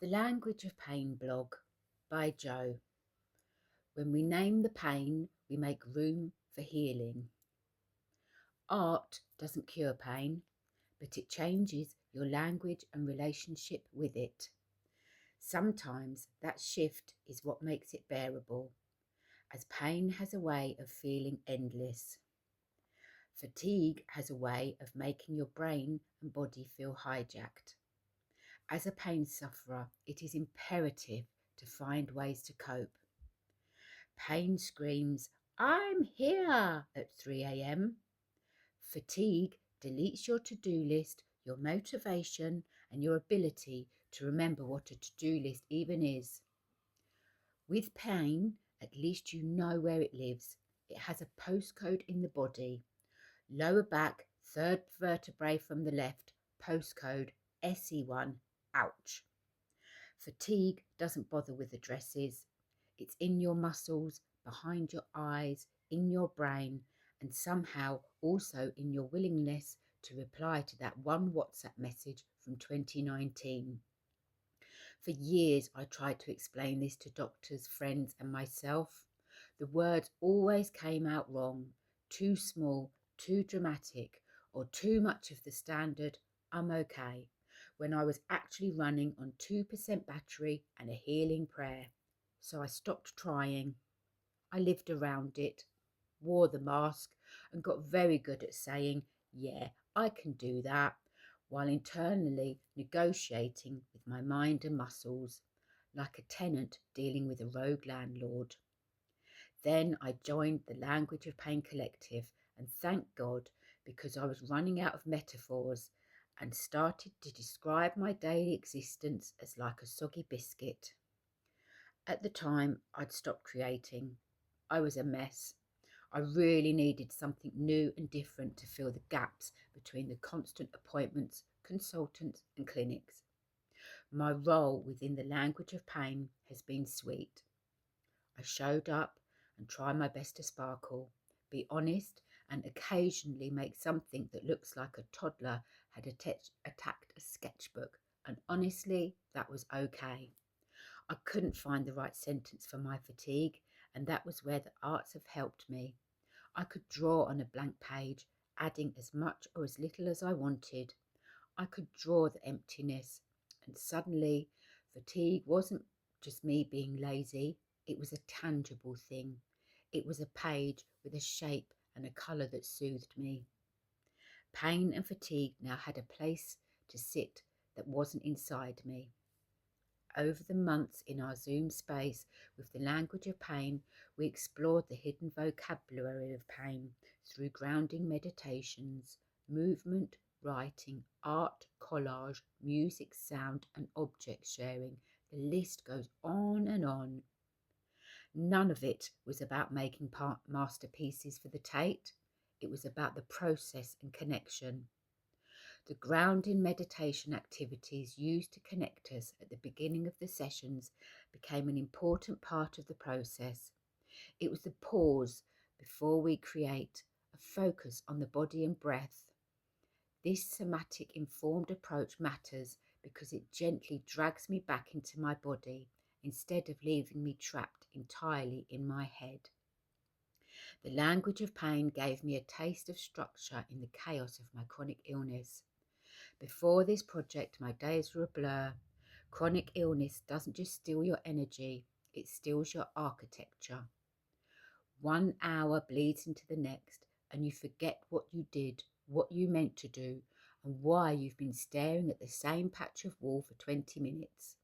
The Language of Pain blog by Joe. When we name the pain, we make room for healing. Art doesn't cure pain, but it changes your language and relationship with it. Sometimes that shift is what makes it bearable, as pain has a way of feeling endless. Fatigue has a way of making your brain and body feel hijacked. As a pain sufferer, it is imperative to find ways to cope. Pain screams, "I'm here," at 3 a.m. Fatigue deletes your to-do list, your motivation, and your ability to remember what a to-do list even is. With pain, at least you know where it lives. It has a postcode in the body. Lower back, third vertebrae from the left, postcode SE1, ouch. Fatigue doesn't bother with addresses. It's in your muscles, behind your eyes, in your brain, and somehow also in your willingness to reply to that one WhatsApp message from 2019. For years, I tried to explain this to doctors, friends, and myself. The words always came out wrong, too small, too dramatic, or too much of the standard "I'm okay," when I was actually running on 2% battery and a healing prayer. So I stopped trying. I lived around it, wore the mask, and got very good at saying, "Yeah, I can do that," while internally negotiating with my mind and muscles, like a tenant dealing with a rogue landlord. Then I joined the Language of Pain Collective, and thank God, because I was running out of metaphors and started to describe my daily existence as like a soggy biscuit. At the time, I'd stopped creating. I was a mess. I really needed something new and different to fill the gaps between the constant appointments, consultants, and clinics. My role within the Language of Pain has been sweet. I showed up and tried my best to sparkle, be honest, and occasionally make something that looks like a toddler had attacked a sketchbook, and honestly, that was okay. I couldn't find the right sentence for my fatigue, and that was where the arts have helped me. I could draw on a blank page, adding as much or as little as I wanted. I could draw the emptiness, and suddenly fatigue wasn't just me being lazy, it was a tangible thing. It was a page with a shape and a colour that soothed me. Pain and fatigue now had a place to sit that wasn't inside me. Over the months in our Zoom space with the Language of Pain, we explored the hidden vocabulary of pain through grounding meditations, movement, writing, art, collage, music, sound, and object sharing. The list goes on and on. None of it was about making masterpieces for the Tate. It was about the process and connection. The grounding meditation activities used to connect us at the beginning of the sessions became an important part of the process. It was the pause before we create, a focus on the body and breath. This somatic informed approach matters because it gently drags me back into my body instead of leaving me trapped entirely in my head. The Language of Pain gave me a taste of structure in the chaos of my chronic illness. Before this project, my days were a blur. Chronic illness doesn't just steal your energy, it steals your architecture. 1 hour bleeds into the next, and you forget what you did, what you meant to do, and why you've been staring at the same patch of wall for 20 minutes.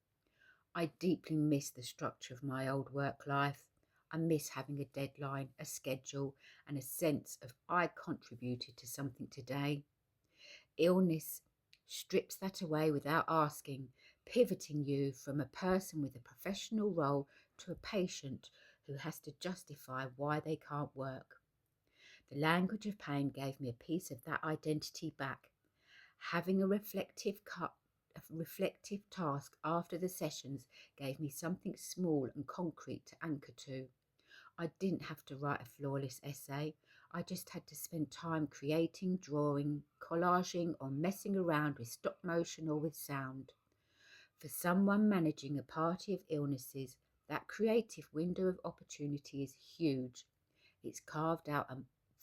I deeply miss the structure of my old work life. I miss having a deadline, a schedule, and a sense of I contributed to something today. Illness strips that away without asking, pivoting you from a person with a professional role to a patient who has to justify why they can't work. The Language of Pain gave me a piece of that identity back. Having a reflective task after the sessions gave me something small and concrete to anchor to. I didn't have to write a flawless essay. I just had to spend time creating, drawing, collaging, or messing around with stop motion or with sound. For someone managing a party of illnesses, that creative window of opportunity is huge. It's carved out a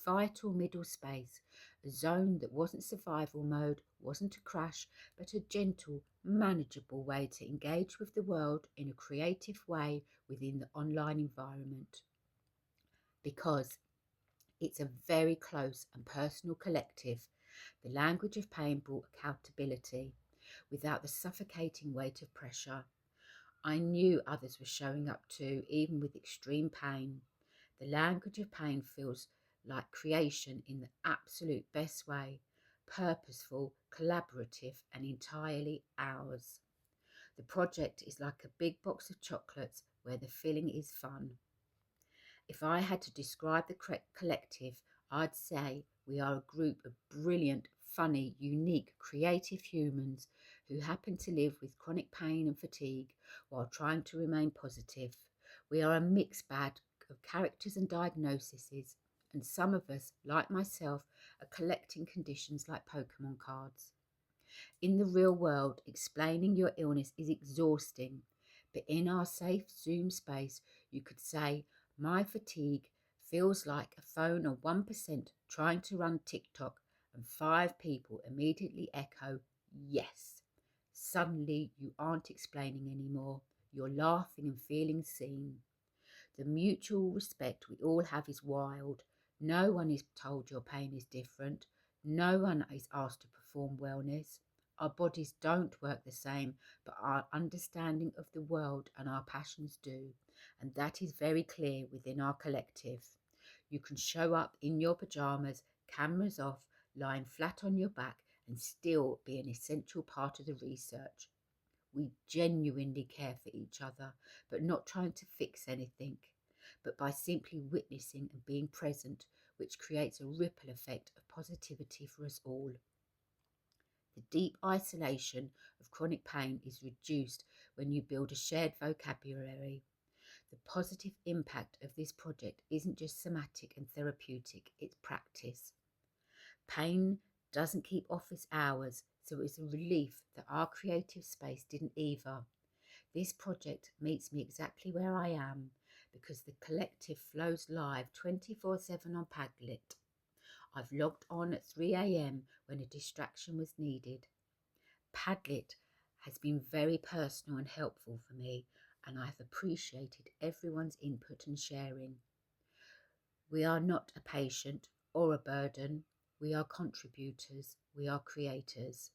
vital middle space, a zone that wasn't survival mode, wasn't a crash, but a gentle, manageable way to engage with the world in a creative way within the online environment. Because it's a very close and personal collective, the language of pain brought accountability without the suffocating weight of pressure. I knew others were showing up too, even with extreme pain. The language of pain feels like creation in the absolute best way, purposeful, collaborative, and entirely ours. The project is like a big box of chocolates where the filling is fun. If I had to describe the collective, I'd say we are a group of brilliant, funny, unique, creative humans who happen to live with chronic pain and fatigue while trying to remain positive. We are a mixed bag of characters and diagnoses, and some of us, like myself, are collecting conditions like Pokemon cards. In the real world, explaining your illness is exhausting, but in our safe Zoom space, you could say, my fatigue feels like a phone on 1% trying to run TikTok, and 5 people immediately echo, yes. Suddenly, you aren't explaining anymore. You're laughing and feeling seen. The mutual respect we all have is wild. No one is told your pain is different. No one is asked to perform wellness. Our bodies don't work the same, but our understanding of the world and our passions do. And that is very clear within our collective. You can show up in your pajamas, cameras off, lying flat on your back, and still be an essential part of the research. We genuinely care for each other, but not trying to fix anything, but by simply witnessing and being present, which creates a ripple effect of positivity for us all. The deep isolation of chronic pain is reduced when you build a shared vocabulary. The positive impact of this project isn't just somatic and therapeutic, it's practice. Pain doesn't keep office hours, so it's a relief that our creative space didn't either. This project meets me exactly where I am because the collective flows live 24/7 on Padlet. I've logged on at 3 a.m. when a distraction was needed. Padlet has been very personal and helpful for me, and I've appreciated everyone's input and sharing. We are not a patient or a burden. We are contributors. We are creators.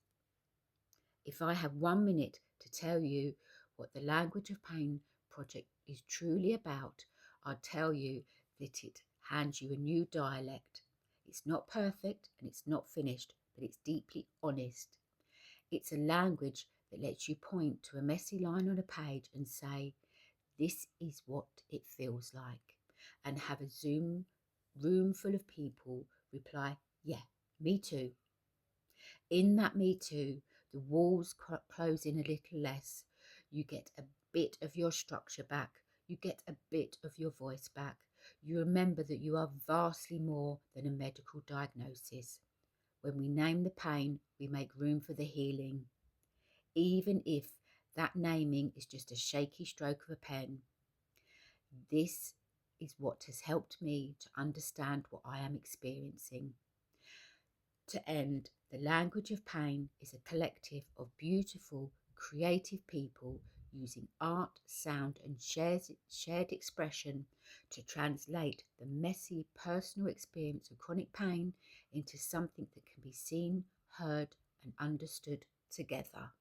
If I have 1 minute to tell you what the Language of Pain project is truly about, I'll tell you that it hands you a new dialect. It's not perfect and it's not finished, but it's deeply honest. It's a language that lets you point to a messy line on a page and say, this is what it feels like, and have a Zoom room full of people reply, yeah, me too. In that me too, the walls close in a little less. You get a bit of your structure back. You get a bit of your voice back. You remember that you are vastly more than a medical diagnosis. When we name the pain, we make room for the healing. Even if that naming is just a shaky stroke of a pen. This is what has helped me to understand what I am experiencing. To end, the Language of Pain is a collective of beautiful, creative people using art, sound, and shared expression to translate the messy personal experience of chronic pain into something that can be seen, heard, and understood together.